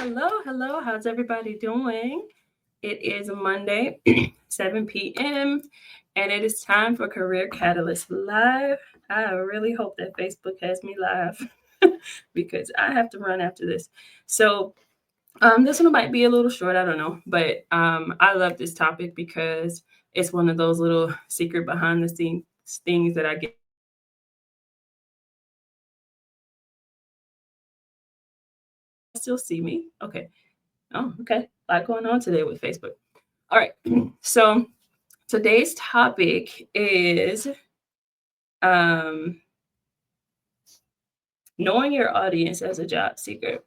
Hello, hello. How's everybody doing? It is Monday, 7 p.m., and it is time for Career Catalyst Live. I really hope that Facebook has me live because I have to run after this. So, this one might be a little short, I don't know, but I love this topic because it's one of those little secret behind the scenes things that I get. Still see me? Okay. Oh, okay. A lot going on today with Facebook. All right. So today's topic is um, knowing your audience as a job seeker.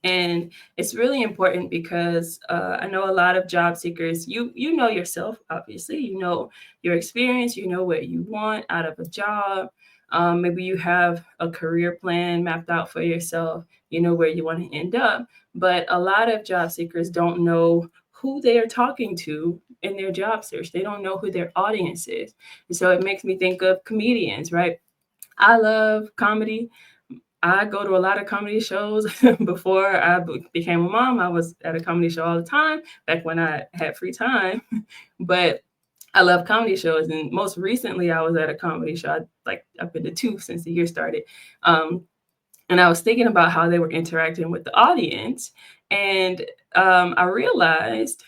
And it's really important because I know a lot of job seekers, you know yourself, obviously, you know your experience, you know what you want out of a job. Maybe you have a career plan mapped out for yourself, you know where you want to end up. But a lot of job seekers don't know who they are talking to in their job search. They don't know who their audience is. And so it makes me think of comedians, right? I love comedy. I go to a lot of comedy shows. Before I became a mom, I was at a comedy show all the time back when I had free time. But I love comedy shows, and most recently, I was at a comedy show. I've been to two since the year started, um, and I was thinking about how they were interacting with the audience, and I realized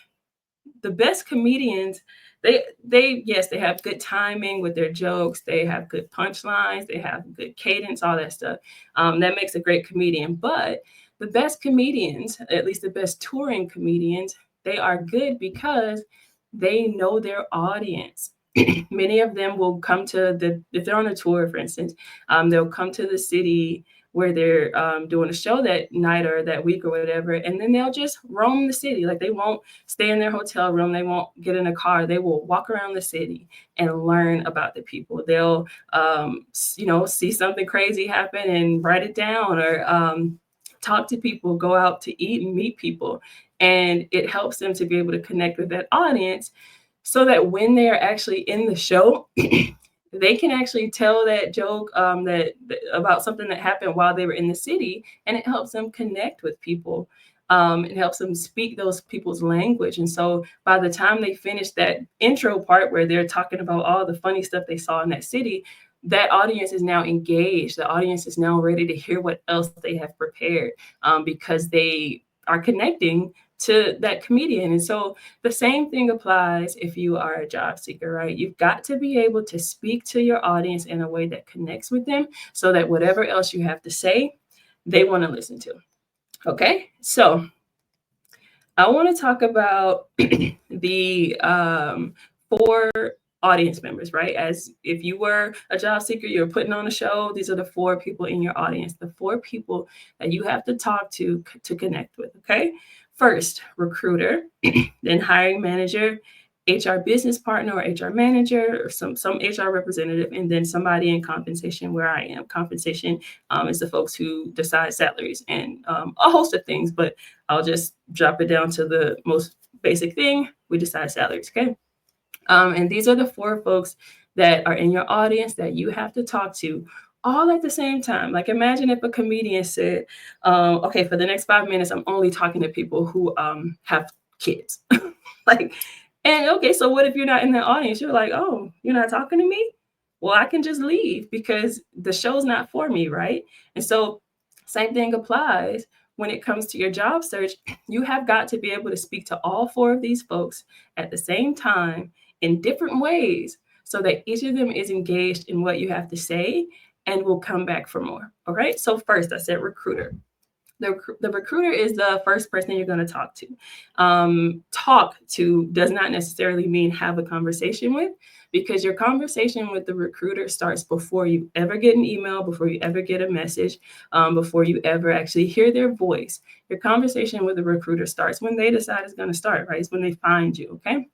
the best comedians, they yes, they have good timing with their jokes, they have good punchlines, they have good cadence, all that stuff. That makes a great comedian. But the best comedians, at least the best touring comedians, they are good because they know their audience. Many of them will come to if they're on a tour, for instance, they'll come to the city where they're doing a show that night or that week or whatever, and then they'll just roam the city. Like, they won't stay in their hotel room, they won't get in a car. They will walk around the city and learn about the people. They'll see something crazy happen and write it down, or talk to people, go out to eat and meet people, and it helps them to be able to connect with that audience so that when they are actually in the show, they can actually tell that joke about something that happened while they were in the city, and it helps them connect with people. It helps them speak those people's language, and so by the time they finish that intro part where they're talking about all the funny stuff they saw in that city, that audience is now engaged. The audience is now ready to hear what else they have prepared, because they are connecting to that comedian. And so the same thing applies if you are a job seeker, right? You've got to be able to speak to your audience in a way that connects with them so that whatever else you have to say, they want to listen to. Okay. So I want to talk about the four audience members, right? As if you were a job seeker, you're putting on a show, these are the four people in your audience, the four people that you have to talk to connect with. Okay. First, recruiter, then hiring manager, HR business partner or HR manager, or some HR representative, and then somebody in compensation, where I am. Compensation is the folks who decide salaries and a host of things, but I'll just drop it down to the most basic thing. We decide salaries, okay? And these are the four folks that are in your audience that you have to talk to all at the same time. Like, imagine if a comedian said, okay, for the next 5 minutes, I'm only talking to people who have kids. Like, and okay, so what if you're not in the audience? You're like, oh, you're not talking to me? Well, I can just leave because the show's not for me, right? And so, same thing applies when it comes to your job search. You have got to be able to speak to all four of these folks at the same time in different ways so that each of them is engaged in what you have to say and will come back for more. All right. So, first, I said recruiter. The recruiter is the first person you're going to talk to. Talk to does not necessarily mean have a conversation with, because your conversation with the recruiter starts before you ever get an email, before you ever get a message, before you ever actually hear their voice. Your conversation with the recruiter starts when they decide it's going to start, right? It's when they find you, okay?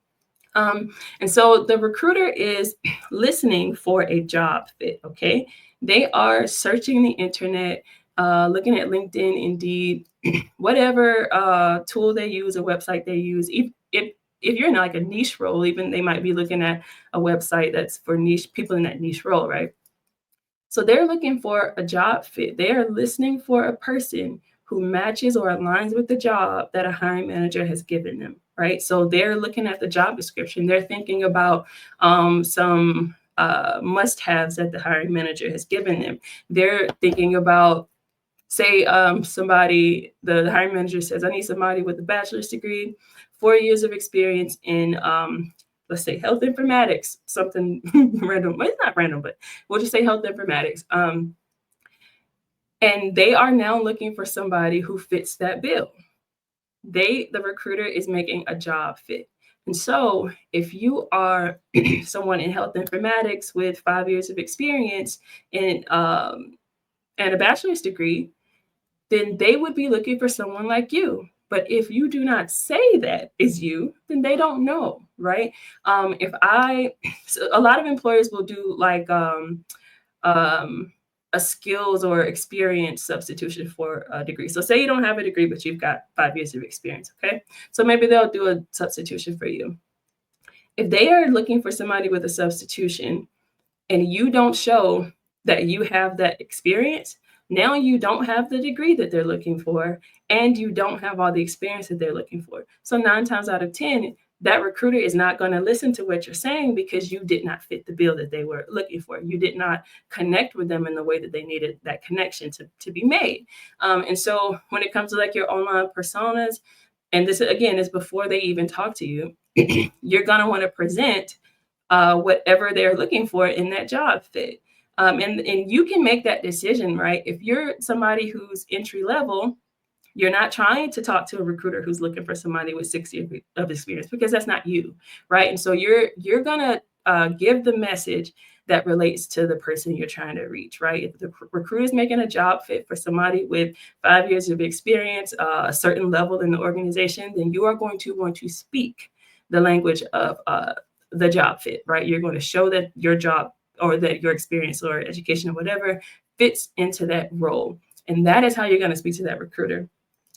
And so the recruiter is listening for a job fit, okay? They are searching the internet, looking at LinkedIn, Indeed, whatever tool they use, a website they use. If you're in like a niche role, even they might be looking at a website that's for niche people in that niche role, right? So they're looking for a job fit. They are listening for a person who matches or aligns with the job that a hiring manager has given them, right? So they're looking at the job description. They're thinking about some must-haves that the hiring manager has given them. They're thinking about, say, the hiring manager says, I need somebody with a bachelor's degree, 4 years of experience in, let's say, health informatics, something random. Well, it's not random, but we'll just say health informatics. And they are now looking for somebody who fits that bill. The recruiter is making a job fit. And so if you are someone in health informatics with 5 years of experience and a bachelor's degree, then they would be looking for someone like you. But if you do not say that is you, then they don't know, right? So a lot of employers will do like a skills or experience substitution for a degree. So say you don't have a degree, but you've got 5 years of experience, okay? So maybe they'll do a substitution for you. If they are looking for somebody with a substitution and you don't show that you have that experience, now you don't have the degree that they're looking for, and you don't have all the experience that they're looking for. So 9 times out of 10, that recruiter is not going to listen to what you're saying because you did not fit the bill that they were looking for. You did not connect with them in the way that they needed that connection to be made. And so when it comes to like your online personas, and this again is before they even talk to you, you're going to want to present whatever they're looking for in that job fit. And you can make that decision, right? If you're somebody who's entry level, you're not trying to talk to a recruiter who's looking for somebody with 6 years of experience, because that's not you, right? And so you're gonna give the message that relates to the person you're trying to reach, right? If the recruiter is making a job fit for somebody with 5 years of experience, a certain level in the organization, then you are going to want to speak the language of the job fit, right? You're going to show that your job or that your experience or education or whatever fits into that role. And that is how you're going to speak to that recruiter.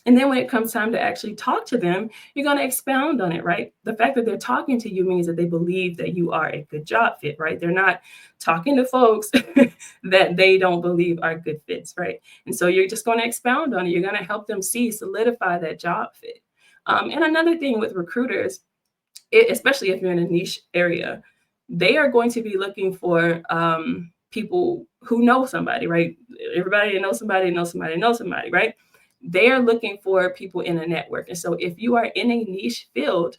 And then when it comes time to actually talk to them, you're going to expound on it, right? The fact that they're talking to you means that they believe that you are a good job fit, right? They're not talking to folks that they don't believe are good fits, right? And so you're just going to expound on it. You're going to help them solidify that job fit. And another thing with recruiters, especially if you're in a niche area, they are going to be looking for people who know somebody, right? Everybody knows somebody, knows somebody, knows somebody, right? They are looking for people in a network. And so if you are in a niche field,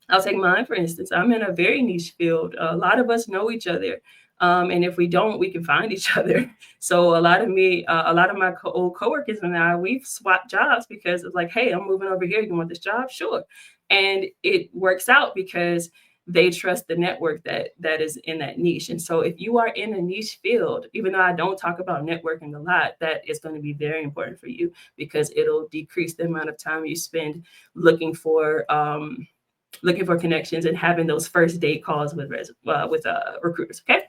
I'll take mine, for instance. I'm in a very niche field. A lot of us know each other. And if we don't, we can find each other. So a lot of my old coworkers and I, we've swapped jobs because it's like, hey, I'm moving over here. You want this job? Sure. And it works out because they trust the network that is in that niche. And so if you are in a niche field, even though I don't talk about networking a lot, that is going to be very important for you because it'll decrease the amount of time you spend looking for connections and having those first date calls with recruiters. Okay.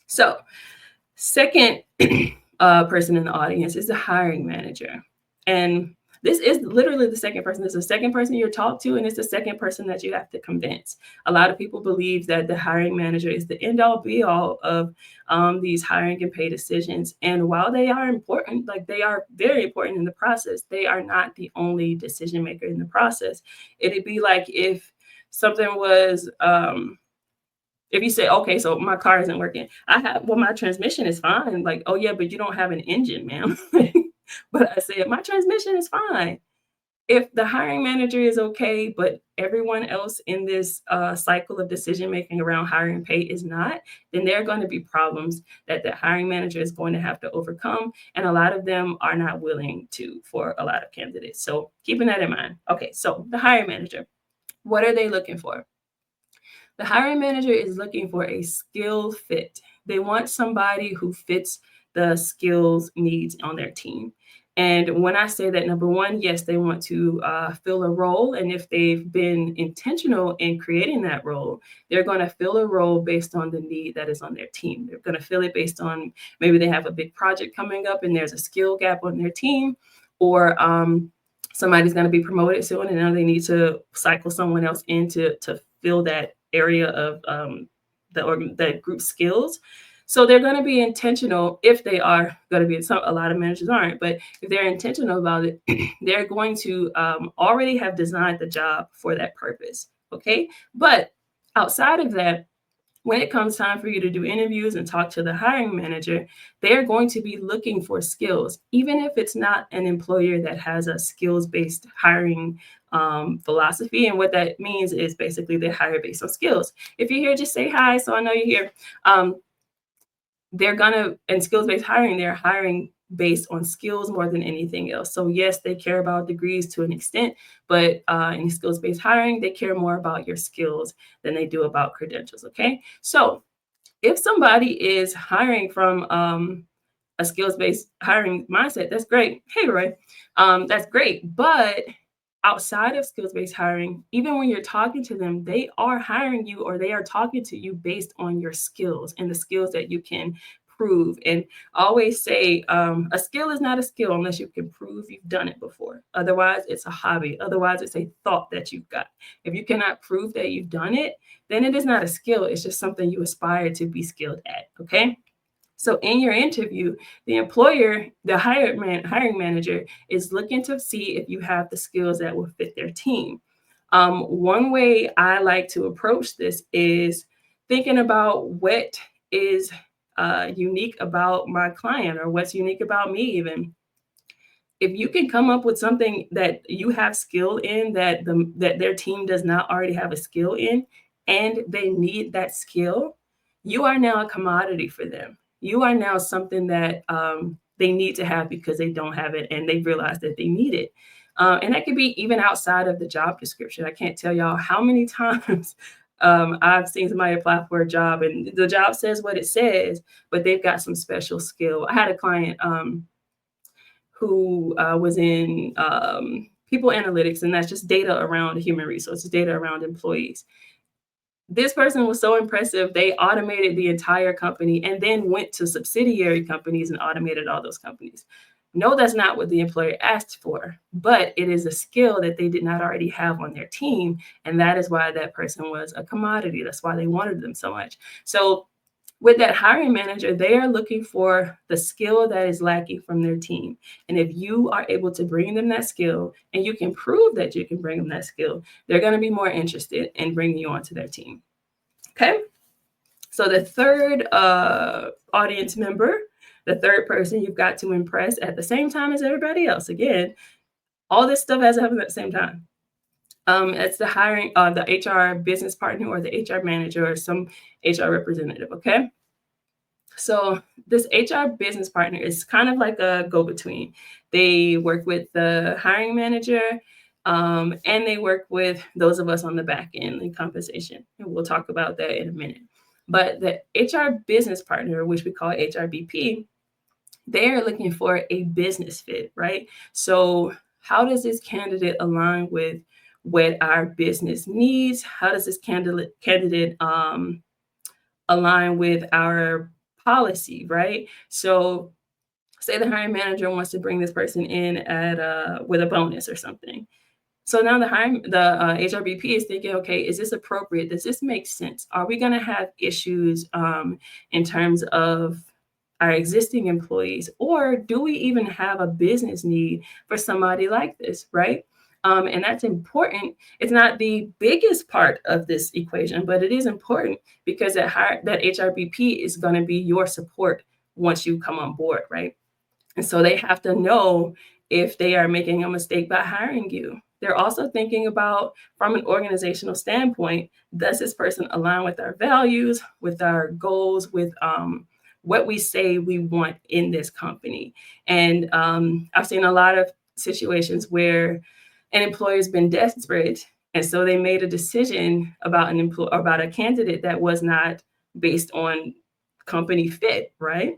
So second person in the audience is the hiring manager. And this is literally the second person. It's the second person you're talked to, and it's the second person that you have to convince. A lot of people believe that the hiring manager is the end all be all of these hiring and pay decisions. And while they are important, like they are very important in the process, they are not the only decision maker in the process. It'd be like if something was, if you say, okay, so my car isn't working. My transmission is fine. Like, oh yeah, but you don't have an engine, ma'am. But I said, my transmission is fine. If the hiring manager is okay, but everyone else in this cycle of decision making around hiring and pay is not, then there are going to be problems that the hiring manager is going to have to overcome. And a lot of them are not willing to for a lot of candidates. So keeping that in mind. Okay, so the hiring manager, what are they looking for? The hiring manager is looking for a skill fit. They want somebody who fits the skills needs on their team. And when I say that, number one, yes, they want to fill a role. And if they've been intentional in creating that role, they're going to fill a role based on the need that is on their team. They're going to fill it based on maybe they have a big project coming up and there's a skill gap on their team, or somebody's going to be promoted soon and now they need to cycle someone else in to fill that area of the group skills. So they're going to be intentional if they are going to be. A lot of managers aren't, but if they're intentional about it, they're going to already have designed the job for that purpose. Okay. But outside of that, when it comes time for you to do interviews and talk to the hiring manager, they're going to be looking for skills, even if it's not an employer that has a skills based hiring philosophy. And what that means is basically they hire based on skills. If you're here, just say hi. So I know you're here. Um, they're gonna in skills-based hiring, they're hiring based on skills more than anything else. So yes, they care about degrees to an extent, but in skills-based hiring, they care more about your skills than they do about credentials. Okay, so if somebody is hiring from a skills-based hiring mindset, that's great. Hey, Roy, that's great. But outside of skills-based hiring, even when you're talking to them, they are hiring you or they are talking to you based on your skills and the skills that you can prove. And I always say a skill is not a skill unless you can prove you've done it before. Otherwise, it's a hobby. Otherwise, it's a thought that you've got. If you cannot prove that you've done it, then it is not a skill. It's just something you aspire to be skilled at. Okay. So in your interview, the employer, the hiring manager is looking to see if you have the skills that will fit their team. One way I like to approach this is thinking about what is unique about my client or what's unique about me even. If you can come up with something that you have skill in that their team does not already have a skill in and they need that skill, you are now a commodity for them. You are now something that they need to have because they don't have it and they realize that they need it. And that could be even outside of the job description. I can't tell y'all how many times I've seen somebody apply for a job and the job says what it says, but they've got some special skill. I had a client who was in people analytics, and that's just data around human resources, data around employees. This person was so impressive, they automated the entire company and then went to subsidiary companies and automated all those companies. No, that's not what the employer asked for, but it is a skill that they did not already have on their team. And that is why that person was a commodity. That's why they wanted them so much. So with that hiring manager, they are looking for the skill that is lacking from their team. And if you are able to bring them that skill and you can prove that you can bring them that skill, they're going to be more interested in bringing you onto their team. Okay. So the third audience member, the third person you've got to impress at the same time as everybody else. Again, all this stuff has to happen at the same time. It's the hiring of the HR business partner or the HR manager or some HR representative. Okay. So this HR business partner is kind of like a go-between. They work with the hiring manager and they work with those of us on the back end in compensation. And we'll talk about that in a minute. But the HR business partner, which we call HRBP, they're looking for a business fit, right? So how does this candidate align with what our business needs? How does this candidate align with our policy, right? So say the hiring manager wants to bring this person in at with a bonus or something. So now the HRBP is thinking, okay, is this appropriate? Does this make sense? Are we going to have issues in terms of our existing employees, or do we even have a business need for somebody like this, right? And that's important. It's not the biggest part of this equation, but it is important because that HRBP is going to be your support once you come on board, right? And so they have to know if they are making a mistake by hiring you. They're also thinking about, from an organizational standpoint, does this person align with our values, with our goals, with what we say we want in this company? And I've seen a lot of situations where an employer's been desperate, and so they made a decision about about a candidate that was not based on company fit, right?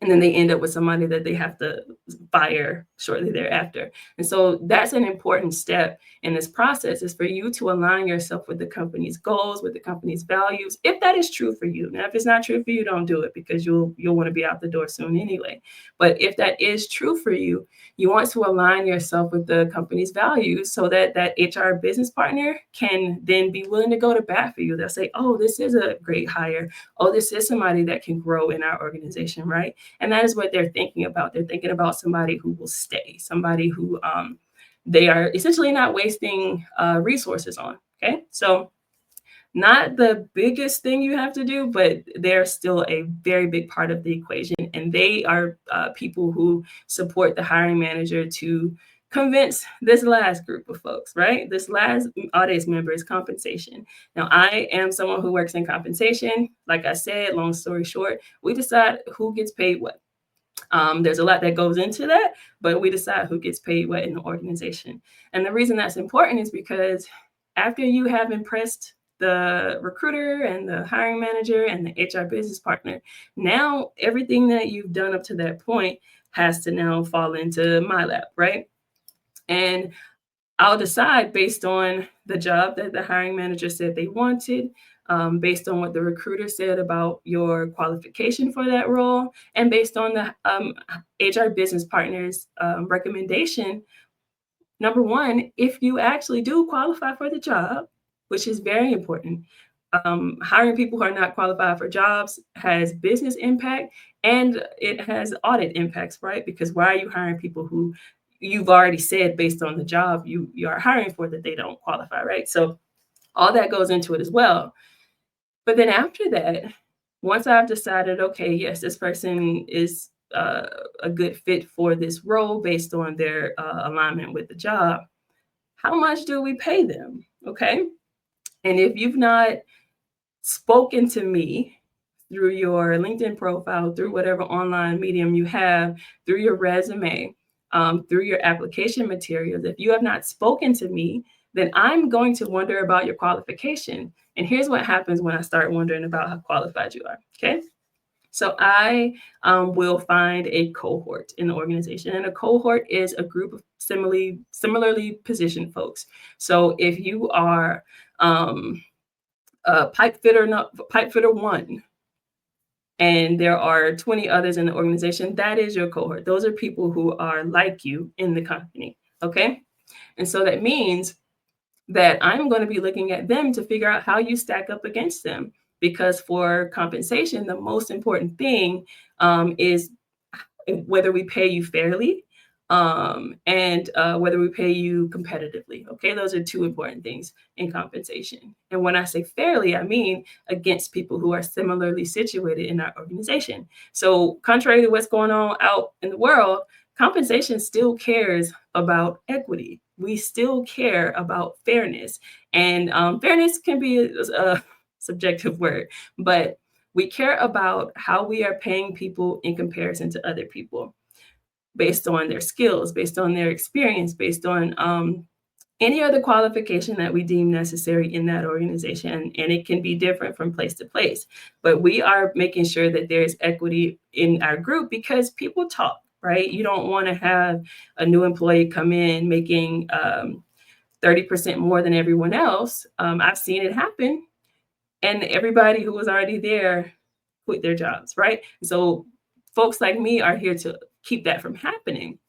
and then they end up with somebody that they have to fire shortly thereafter. And so that's an important step in this process, is for you to align yourself with the company's goals, with the company's values, if that is true for you. Now, if it's not true for you, don't do it, because you'll want to be out the door soon anyway. But if that is true for you, you want to align yourself with the company's values so that that HR business partner can then be willing to go to bat for you. They'll say, oh, this is a great hire. Oh, this is somebody that can grow in our organization, right? And that is what they're thinking about. They're thinking about somebody who will stay, somebody who they are essentially not wasting resources on. Okay. So, not the biggest thing you have to do, but they're still a very big part of the equation. And they are people who support the hiring manager to convince this last group of folks, right? This last audience member is compensation. Now, I am someone who works in compensation. Like I said, long story short, we decide who gets paid what. There's a lot that goes into that, but we decide who gets paid what in the organization. And the reason that's important is because after you have impressed the recruiter and the hiring manager and the HR business partner, now everything that you've done up to that point has to now fall into my lap, right? And I'll decide based on the job that the hiring manager said they wanted, based on what the recruiter said about your qualification for that role, and based on the HR business partner's recommendation. Number one, if you actually do qualify for the job, which is very important, hiring people who are not qualified for jobs has business impact and it has audit impacts, right? Because why are you hiring people who you've already said based on the job you are hiring for that they don't qualify, right? So all that goes into it as well. But then after that, once I've decided, okay, yes, this person is a good fit for this role based on their alignment with the job, how much do we pay them? Okay. And if you've not spoken to me through your LinkedIn profile, through whatever online medium you have, through your resume, through your application materials, if you have not spoken to me, then I'm going to wonder about your qualification. And here's what happens when I start wondering about how qualified you are. Okay. So I will find a cohort in the organization, and a cohort is a group of similarly positioned folks. So if you are pipe fitter one, and there are 20 others in the organization, that is your cohort. Those are people who are like you in the company. Okay. And so that means that I'm going to be looking at them to figure out how you stack up against them. Because for compensation, the most important thing is whether we pay you fairly, and whether we pay you competitively. Okay, those are two important things in compensation. And when I say fairly, I mean against people who are similarly situated in our organization. So, contrary to what's going on out in the world, compensation still cares about equity. We still care about fairness. And fairness can be a subjective word, but we care about how we are paying people in comparison to other people, based on their skills, based on their experience, based on any other qualification that we deem necessary in that organization. And it can be different from place to place. But we are making sure that there's equity in our group because people talk, right? You don't want to have a new employee come in making 30% more than everyone else. I've seen it happen. And everybody who was already there quit their jobs, right? So folks like me are here to keep that from happening.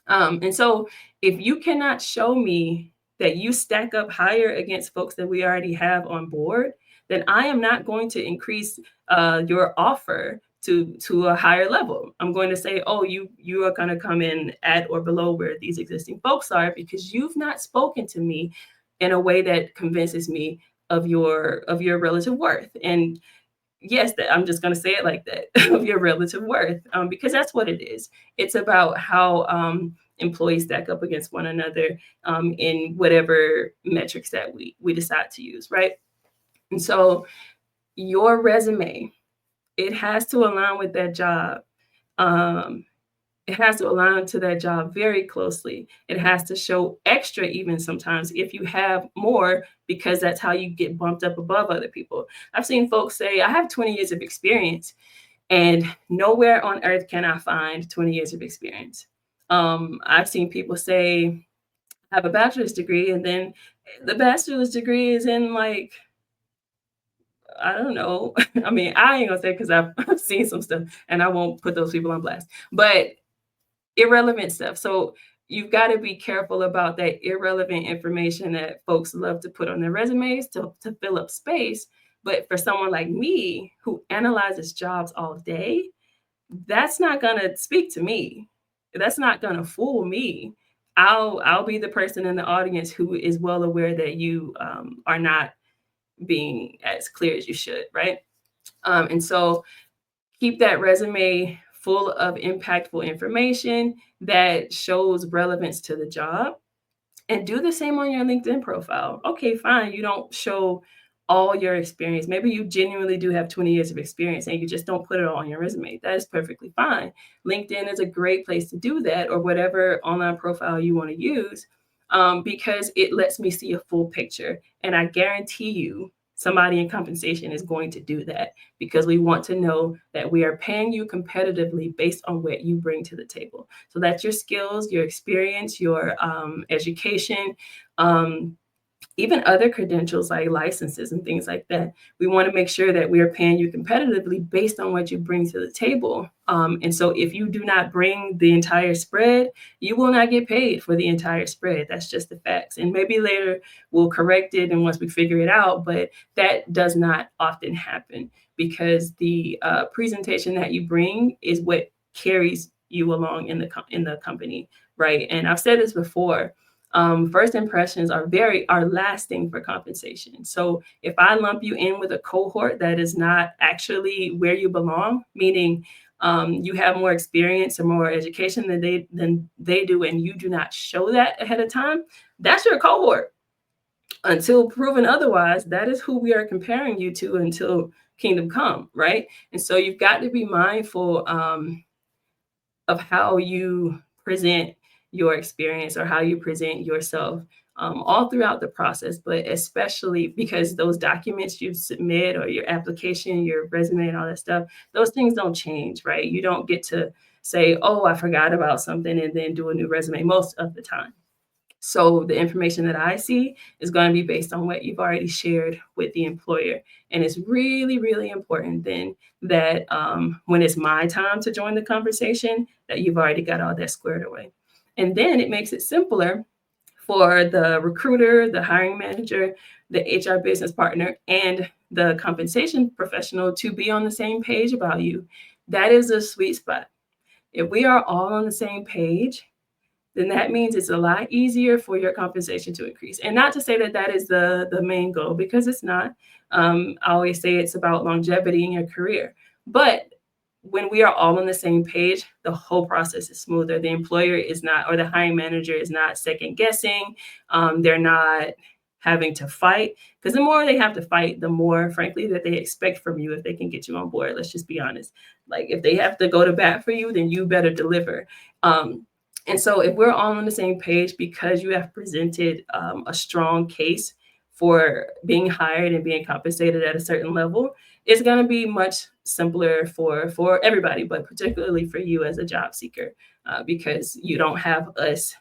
And so if you cannot show me that you stack up higher against folks that we already have on board, then I am not going to increase your offer to a higher level. I'm going to say, oh, you are going to come in at or below where these existing folks are because you've not spoken to me in a way that convinces me of your relative worth. And yes, that I'm just going to say it like that, of your relative worth, because that's what it is. It's about how employees stack up against one another in whatever metrics that we decide to use, right? And so your resume, it has to align with that job. It has to align to that job very closely. It has to show extra, even sometimes, if you have more, because that's how you get bumped up above other people. I've seen folks say, I have 20 years of experience. And nowhere on earth can I find 20 years of experience. I've seen people say, I have a bachelor's degree, and then the bachelor's degree is in like, I don't know. I mean, I ain't gonna say because I've seen some stuff and I won't put those people on blast, but irrelevant stuff. So you've got to be careful about that irrelevant information that folks love to put on their resumes to fill up space. But for someone like me who analyzes jobs all day, that's not gonna speak to me. That's not gonna fool me. I'll be the person in the audience who is well aware that you are not being as clear as you should, right? And so keep that resume full of impactful information that shows relevance to the job, and do the same on your LinkedIn profile. Okay, fine. You don't show all your experience. Maybe you genuinely do have 20 years of experience and you just don't put it all on your resume. That is perfectly fine. LinkedIn is a great place to do that, or whatever online profile you want to use, because it lets me see a full picture. And I guarantee you, somebody in compensation is going to do that because we want to know that we are paying you competitively based on what you bring to the table. So that's your skills, your experience, your education, um, even other credentials like licenses and things like that. We want to make sure that we are paying you competitively based on what you bring to the table. And so if you do not bring the entire spread, you will not get paid for the entire spread. That's just the facts. And maybe later we'll correct it and once we figure it out, but that does not often happen because the presentation that you bring is what carries you along in the company, right? And I've said this before, first impressions are lasting for compensation. So if I lump you in with a cohort that is not actually where you belong, meaning you have more experience or more education than they do, and you do not show that ahead of time, that's your cohort. Until proven otherwise, that is who we are comparing you to until kingdom come, right? And so you've got to be mindful of how you present your experience or how you present yourself, all throughout the process, but especially because those documents you submit or your application, your resume, and all that stuff, those things don't change, right? You don't get to say, oh, I forgot about something and then do a new resume most of the time. So the information that I see is going to be based on what you've already shared with the employer. And it's really, really important then that when it's my time to join the conversation, that you've already got all that squared away. And then it makes it simpler for the recruiter, the hiring manager, the HR business partner, and the compensation professional to be on the same page about you. That is a sweet spot. If we are all on the same page, then that means it's a lot easier for your compensation to increase. And not to say that that is the main goal, because it's not. I always say it's about longevity in your career. But when we are all on the same page, the whole process is smoother. The employer is not, or the hiring manager is not second guessing. They're not having to fight, because the more they have to fight, the more, frankly, that they expect from you if they can get you on board. Let's just be honest. Like if they have to go to bat for you, then you better deliver. And so if we're all on the same page because you have presented a strong case for being hired and being compensated at a certain level, it's going to be much simpler for everybody, but particularly for you as a job seeker, because you don't have us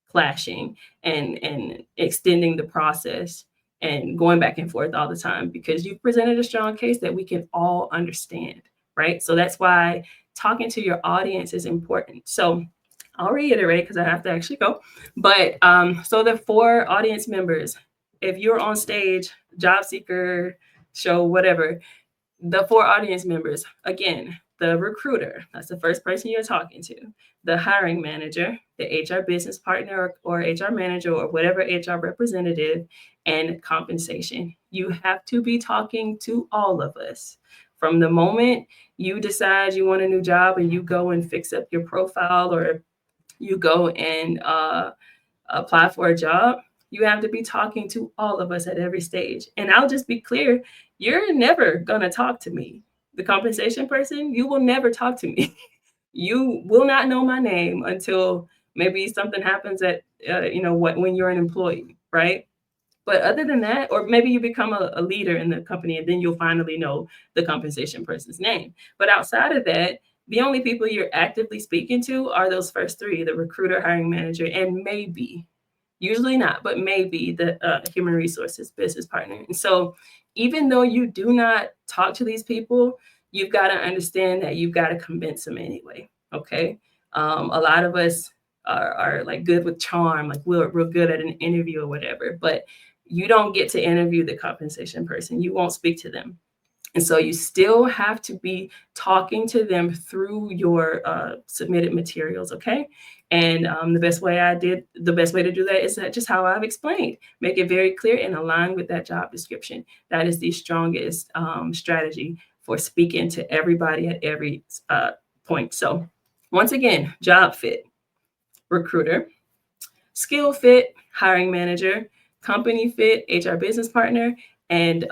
clashing and extending the process and going back and forth all the time, because you've presented a strong case that we can all understand, right? So that's why talking to your audience is important. So I'll reiterate because I have to actually go. But so the 4 audience members, if you're on stage, job seeker, show, whatever, the 4 audience members, again, the recruiter, that's the first person you're talking to, the hiring manager, the HR business partner or HR manager or whatever HR representative, and compensation. You have to be talking to all of us. From the moment you decide you want a new job and you go and fix up your profile, or you go and apply for a job, you have to be talking to all of us at every stage. And I'll just be clear, you're never going to talk to me. The compensation person, you will never talk to me. You will not know my name until maybe something happens at, when you're an employee, right? But other than that, or maybe you become a leader in the company and then you'll finally know the compensation person's name. But outside of that, the only people you're actively speaking to are those first three: the recruiter, hiring manager, and maybe, usually not, but maybe the human resources business partner. And so, even though you do not talk to these people, you've got to understand that you've got to convince them anyway. Okay. A lot of us are like good with charm, like we're good at an interview or whatever, but you don't get to interview the compensation person. You won't speak to them. And so you still have to be talking to them through your submitted materials, okay? And the best way to do that is that just how I've explained. Make it very clear and align with that job description. That is the strongest strategy for speaking to everybody at every point. So, once again, job fit, recruiter; skill fit, hiring manager; company fit, HR business partner; and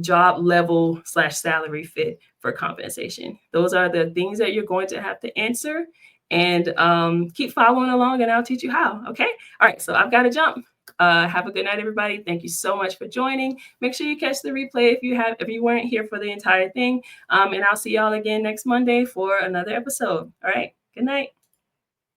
job level slash salary fit for compensation. Those are the things that you're going to have to answer, and keep following along and I'll teach you how. Okay. All right. So I've got to jump. Have a good night, everybody. Thank you so much for joining. Make sure you catch the replay if you weren't here for the entire thing. And I'll see y'all again next Monday for another episode. All right. Good night.